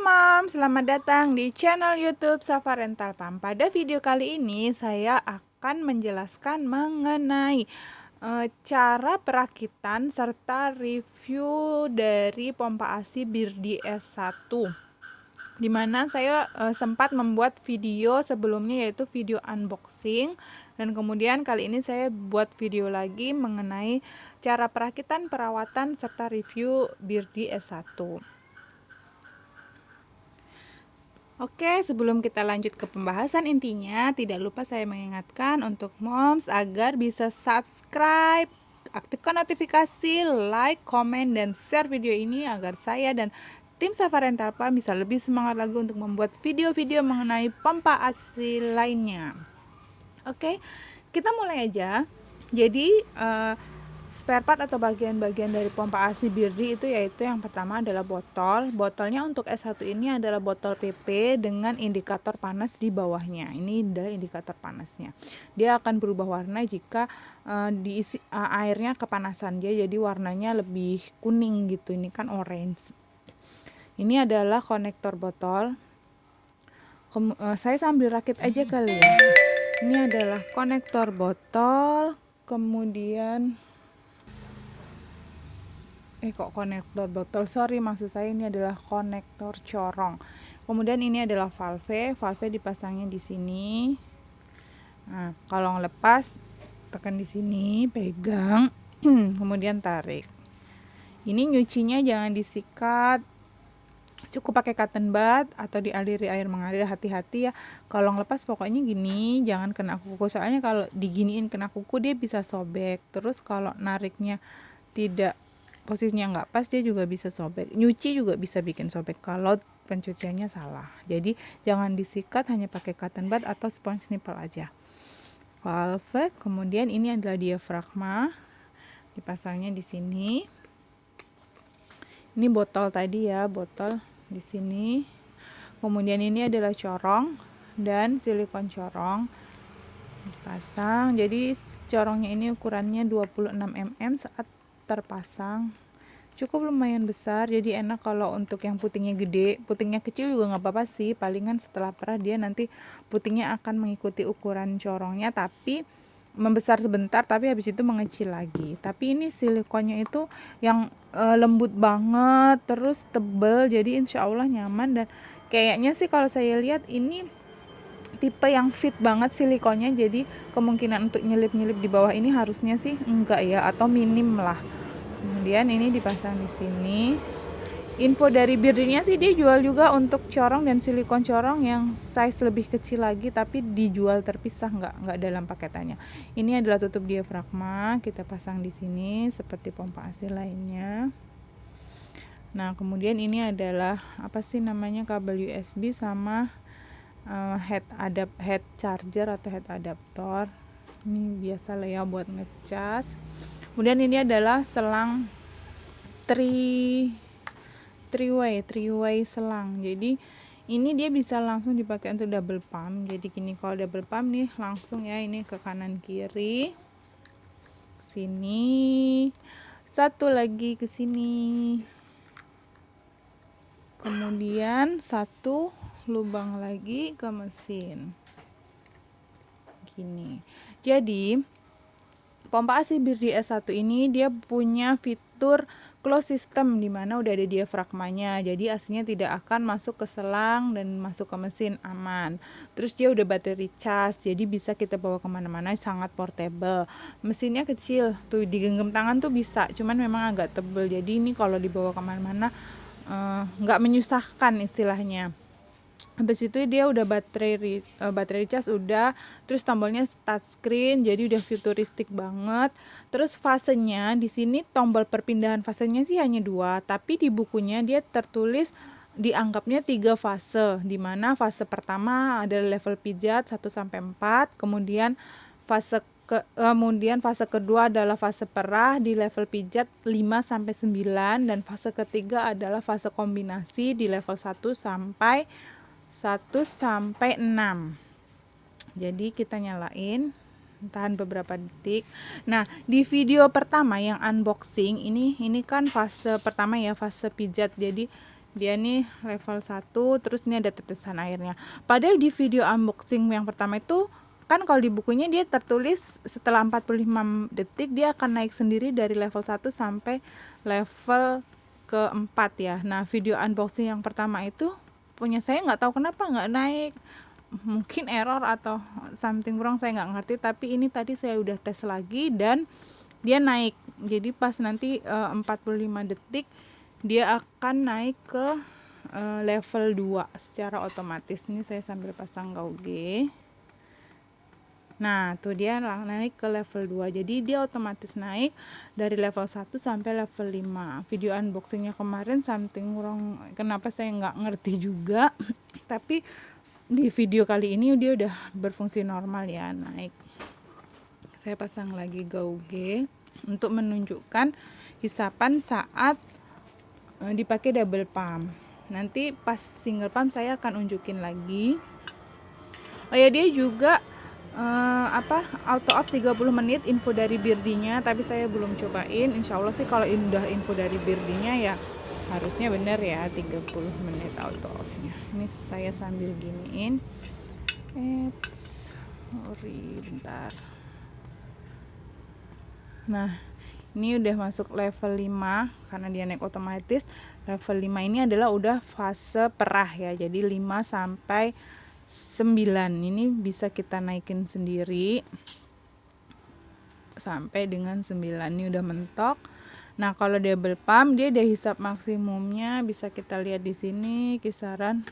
Mam, selamat datang di channel YouTube Safa Rental Pam. Pada video kali ini saya akan menjelaskan mengenai cara perakitan serta review dari pompa ASI Birdi S1. Dimana saya sempat membuat video sebelumnya, yaitu video unboxing, dan kemudian kali ini saya buat video lagi mengenai cara perakitan, perawatan, serta review Birdi S1. Oke, sebelum kita lanjut ke pembahasan intinya, tidak lupa saya mengingatkan untuk moms agar bisa subscribe, aktifkan notifikasi, like, komen, dan share video ini agar saya dan tim Safa Rental Pam bisa lebih semangat lagi untuk membuat video-video mengenai pompa ASI lainnya. Oke, kita mulai aja. Jadi spare part atau bagian-bagian dari pompa ASI Birdi itu yaitu yang pertama adalah botol. Botolnya untuk S1 ini adalah botol PP dengan indikator panas di bawahnya. Ini adalah indikator panasnya. Dia akan berubah warna jika diisi airnya kepanasan dia, jadi warnanya lebih kuning gitu. Ini kan orange. Ini adalah konektor botol. Saya sambil rakit aja kali ya. Ini adalah konektor botol. Kemudian konektor botol, maksud saya ini adalah konektor corong. Kemudian ini adalah valve dipasangnya di sini. Nah, kalau lepas tekan di sini, pegang, kemudian tarik. Ini nyucinya jangan disikat, cukup pakai cotton bud atau dialiri air mengalir. Hati-hati ya, kalau lepas pokoknya gini, jangan kena kuku, soalnya kalau diginiin kena kuku dia bisa sobek. Terus kalau nariknya tidak, posisinya nggak pas, dia juga bisa sobek. Nyuci juga bisa bikin sobek kalau pencuciannya salah. Jadi jangan disikat, hanya pakai cotton bud atau sponge nipple aja. Valve, kemudian ini adalah diafragma, dipasangnya di sini. Ini botol tadi ya, botol di sini. Kemudian ini adalah corong dan silikon corong dipasang. Jadi corongnya ini ukurannya 26 mm saat terpasang, cukup lumayan besar, jadi enak kalau untuk yang putingnya gede. Putingnya kecil juga nggak apa-apa sih, palingan setelah perah dia nanti putingnya akan mengikuti ukuran corongnya, tapi membesar sebentar, tapi habis itu mengecil lagi. Tapi ini silikonnya itu yang lembut banget, terus tebel, jadi insya Allah nyaman. Dan kayaknya sih kalau saya lihat ini tipe yang fit banget silikonnya, jadi kemungkinan untuk nyelip-nyelip di bawah ini harusnya sih enggak ya, atau minim lah. Kemudian ini dipasang di sini. Info dari Birdinya sih dia jual juga untuk corong dan silikon corong yang size lebih kecil lagi, tapi dijual terpisah, enggak dalam paketannya. Ini adalah tutup diafragma, kita pasang di sini seperti pompa ASI lainnya. Nah, kemudian ini adalah kabel USB sama head charger atau head adaptor. Ini biasa lah ya buat ngecas. Kemudian ini adalah selang three way selang. Jadi ini dia bisa langsung dipakai untuk double pump. Jadi gini, kalau double pump nih langsung ya, ini ke kanan kiri, sini, satu lagi ke sini, kemudian satu lubang lagi ke mesin gini. Jadi pompa ASI Birdi S1 ini dia punya fitur close system, dimana udah ada diafragmanya, jadi aslinya tidak akan masuk ke selang dan masuk ke mesin, aman. Terus dia udah battery charge, jadi bisa kita bawa kemana-mana, sangat portable. Mesinnya kecil tuh, digenggam tangan tuh bisa, cuman memang agak tebel, jadi ini kalau dibawa kemana-mana nggak menyusahkan istilahnya. Habis itu dia udah baterai cas udah, terus tombolnya touchscreen, jadi udah futuristik banget. Terus fasenya di sini, tombol perpindahan fasenya sih hanya 2, tapi di bukunya dia tertulis dianggapnya 3 fase, dimana fase pertama adalah level pijat 1 sampai 4, kemudian fase kedua adalah fase perah di level pijat 5 sampai 9, dan fase ketiga adalah fase kombinasi di level 1 sampai 6. Jadi kita nyalain, tahan beberapa detik. Nah, di video pertama yang unboxing ini kan fase pertama ya, fase pijat. Jadi Dia nih level 1, terus ini ada tetesan airnya. Padahal di video unboxing yang pertama itu kan kalau di bukunya dia tertulis setelah 45 detik dia akan naik sendiri dari level 1 sampai level keempat ya. Nah, video unboxing yang pertama itu punya saya nggak tahu kenapa nggak naik. Mungkin error atau something wrong, saya nggak ngerti. Tapi ini tadi saya udah tes lagi dan dia naik. Jadi pas nanti 45 detik dia akan naik ke level 2 secara otomatis. Ini saya sambil pasang gauge. Nah, tuh dia naik ke level 2. Jadi dia otomatis naik dari level 1 sampai level 5. Video unboxingnya kemarin something wrong. Kenapa saya nggak ngerti juga. Tapi di video kali ini dia udah berfungsi normal ya, naik. Saya pasang lagi gauge untuk menunjukkan hisapan saat dipakai double pump. Nanti pas single pump saya akan unjukin lagi. Oh ya, dia juga auto off 30 menit info dari birdinya, tapi saya belum cobain. Insya Allah sih kalau udah info dari birdinya ya harusnya bener ya 30 menit auto off-nya. Ini saya sambil giniin. Sorry, bentar. Nah, ini udah masuk level 5 karena dia naik otomatis. Level 5 ini adalah udah fase perah ya. Jadi 5 sampai 9 ini bisa kita naikin sendiri sampai dengan 9. Ini udah mentok. Nah, kalau double pump dia ada hisap maksimumnya, bisa kita lihat di sini kisaran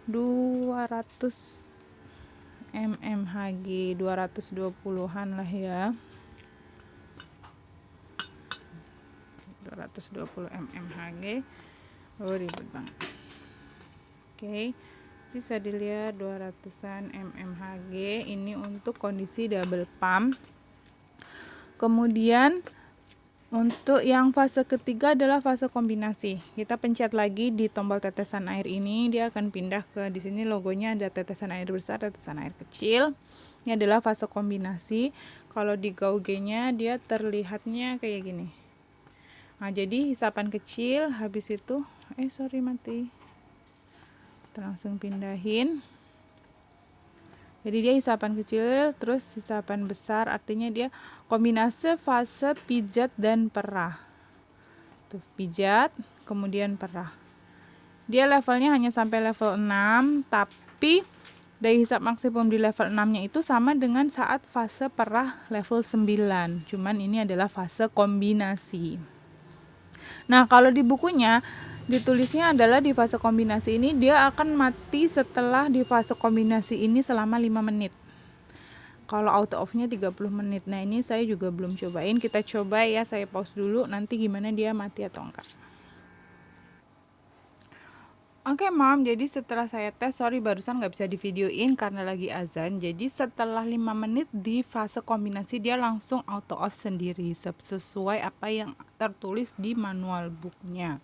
200 mmHg, 220-an lah ya. 220 mmHg. Oh, ribet banget. Oke. Bisa dilihat 200-an mmHg ini untuk kondisi double pump. Kemudian untuk yang fase ketiga adalah fase kombinasi. Kita pencet lagi di tombol tetesan air ini, dia akan pindah ke di sini logonya ada tetesan air besar, tetesan air kecil. Ini adalah fase kombinasi. Kalau di gauge-nya dia terlihatnya kayak gini. Nah, jadi hisapan kecil habis itu mati. Kita langsung pindahin. Jadi dia hisapan kecil terus hisapan besar, artinya dia kombinasi fase pijat dan perah. Tuh, pijat kemudian perah. Dia levelnya hanya sampai level 6, tapi daya hisap maksimum di level 6-nya itu sama dengan saat fase perah level 9. Cuman ini adalah fase kombinasi. Nah, kalau di bukunya ditulisnya adalah di fase kombinasi ini dia akan mati setelah di fase kombinasi ini selama 5 menit. Kalau auto off-nya 30 menit. Nah, ini saya juga belum cobain. Kita coba ya, saya pause dulu nanti gimana dia mati atau enggak. Oke, Mom, jadi setelah saya tes, sorry barusan nggak bisa divideoin karena lagi azan. Jadi setelah 5 menit di fase kombinasi dia langsung auto off sendiri sesuai apa yang tertulis di manual booknya.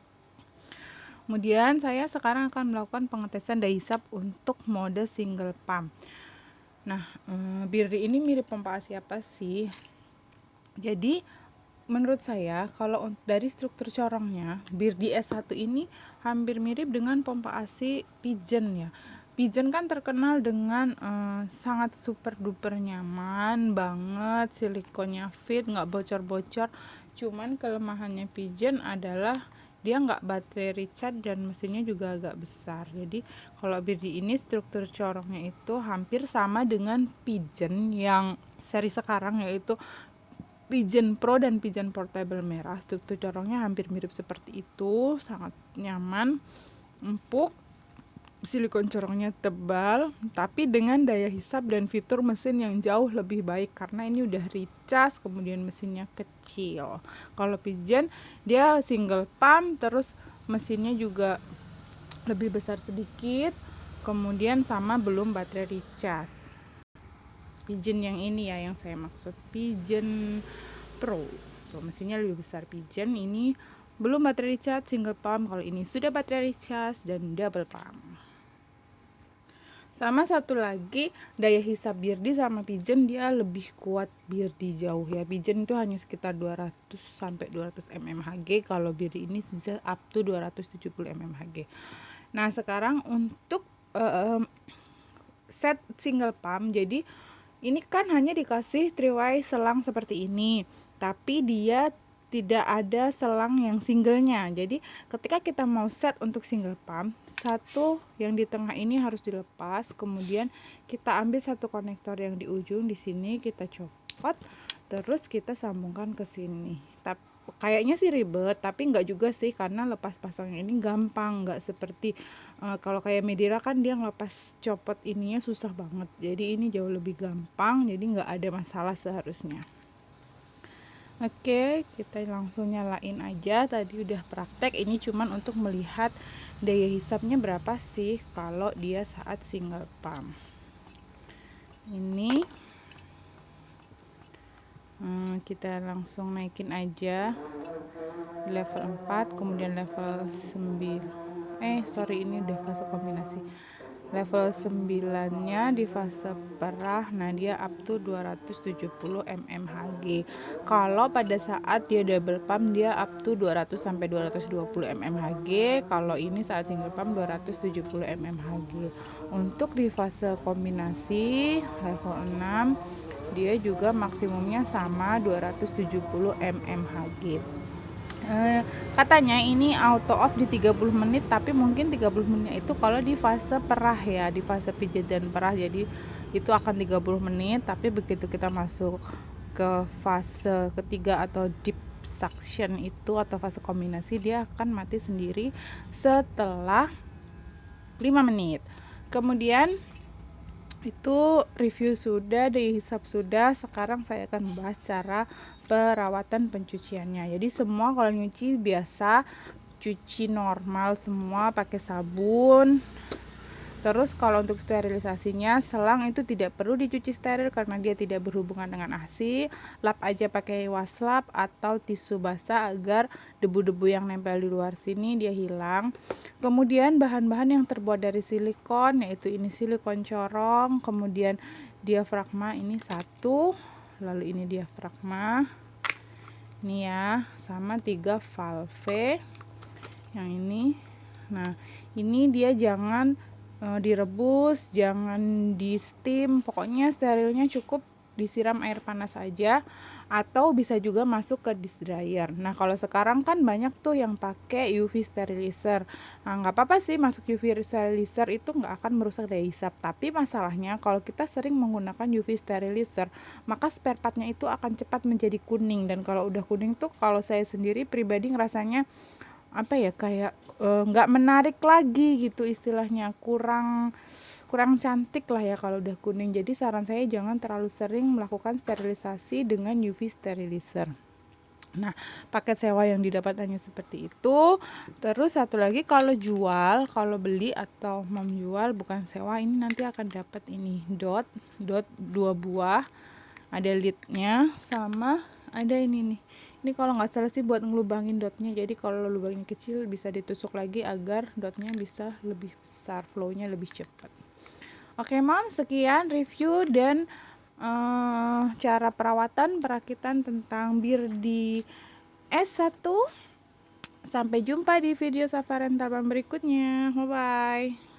Kemudian saya sekarang akan melakukan pengetesan daya hisap untuk mode single pump. Nah, birdi ini mirip pompa ASI apa sih? Jadi menurut saya kalau dari struktur corongnya birdi S1 ini hampir mirip dengan pompa ASI Pigeon ya. Pigeon kan terkenal dengan sangat super duper nyaman banget, silikonnya fit, nggak bocor-bocor. Cuman kelemahannya Pigeon adalah dia nggak baterai recharge dan mesinnya juga agak besar. Jadi kalau birdi ini struktur corongnya itu hampir sama dengan Pigeon yang seri sekarang, yaitu Pigeon Pro dan Pigeon Portable merah. Struktur corongnya hampir mirip seperti itu, sangat nyaman, empuk, silikon corongnya tebal, tapi dengan daya hisap dan fitur mesin yang jauh lebih baik karena ini udah recharge, kemudian mesinnya kecil. Kalau Pigeon dia single pump, terus mesinnya juga lebih besar sedikit, kemudian sama belum baterai recharge. Pigeon yang ini ya yang saya maksud, Pigeon Pro. Tuh, mesinnya lebih besar. Pigeon ini belum baterai recharge, single pump. Kalau ini sudah baterai recharge dan double pump. Sama satu lagi, daya hisap Beardy sama Pigeon dia lebih kuat Beardy jauh ya. Pigeon itu hanya sekitar 200 sampai 200 mmHg, kalau Beardy ini bisa up to 270 mmHg. Nah, sekarang untuk set single pump, jadi ini kan hanya dikasih 3-way selang seperti ini, tapi dia tidak ada selang yang singlenya. Jadi ketika kita mau set untuk single pump, satu yang di tengah ini harus dilepas, kemudian kita ambil satu konektor yang di ujung di sini, kita copot, terus kita sambungkan ke sini. Tapi kayaknya sih ribet, tapi enggak juga sih, karena lepas pasangnya ini gampang, enggak seperti kalau kayak Medira kan dia ngelepas copot ininya susah banget. Jadi ini jauh lebih gampang, jadi enggak ada masalah seharusnya. Oke, kita langsung nyalain aja. Tadi udah praktek, ini cuman untuk melihat daya hisapnya berapa sih kalau dia saat single pump. Ini kita langsung naikin aja level 4, kemudian level 9. Ini udah fase kombinasi. Level 9-nya di fase perah, nah dia up to 270 mmHg. Kalau pada saat dia double pump dia up to 200 sampai 220 mmHg. Kalau ini saat single pump 270 mmHg. Untuk di fase kombinasi level 6 dia juga maksimumnya sama 270 mmHg. Katanya ini auto off di 30 menit, tapi mungkin 30 menit itu kalau di fase perah ya, di fase pijat dan perah, jadi itu akan 30 menit, tapi begitu kita masuk ke fase ketiga atau deep suction itu atau fase kombinasi, dia akan mati sendiri setelah 5 menit. Kemudian itu review sudah, dihisap sudah. Sekarang saya akan membahas cara perawatan pencuciannya. Jadi semua kalau nyuci biasa, cuci normal semua pakai sabun. Terus kalau untuk sterilisasinya, selang itu tidak perlu dicuci steril karena dia tidak berhubungan dengan ASI. Lap aja pakai waslap atau tisu basah agar debu-debu yang nempel di luar sini dia hilang. Kemudian bahan-bahan yang terbuat dari silikon, yaitu ini silikon corong, kemudian diafragma ini satu, lalu ini diafragma. Ini ya, sama 3 valve yang ini. Nah, ini dia jangan direbus, jangan di steam, pokoknya sterilnya cukup disiram air panas aja, atau bisa juga masuk ke disk dryer. Nah, kalau sekarang kan banyak tuh yang pakai UV sterilizer. Nah, nggak apa-apa sih masuk UV sterilizer, itu nggak akan merusak daya hisap. Tapi masalahnya kalau kita sering menggunakan UV sterilizer, maka spare partnya itu akan cepat menjadi kuning. Dan kalau udah kuning tuh, kalau saya sendiri pribadi ngerasanya kayak nggak menarik lagi gitu istilahnya, kurang cantik lah ya kalau udah kuning. Jadi saran saya jangan terlalu sering melakukan sterilisasi dengan UV sterilizer. Nah, paket sewa yang didapat hanya seperti itu. Terus satu lagi, kalau beli atau menjual bukan sewa, ini nanti akan dapat ini dot 2 buah, ada lidnya, sama ada ini nih. Ini kalau nggak salah sih buat ngelubangin dotnya, jadi kalau lubangnya kecil bisa ditusuk lagi agar dotnya bisa lebih besar, flownya lebih cepat. Oke Mom, sekian review dan cara perawatan perakitan tentang Beardy S1. Sampai jumpa di video Safa Rental berikutnya. Bye bye.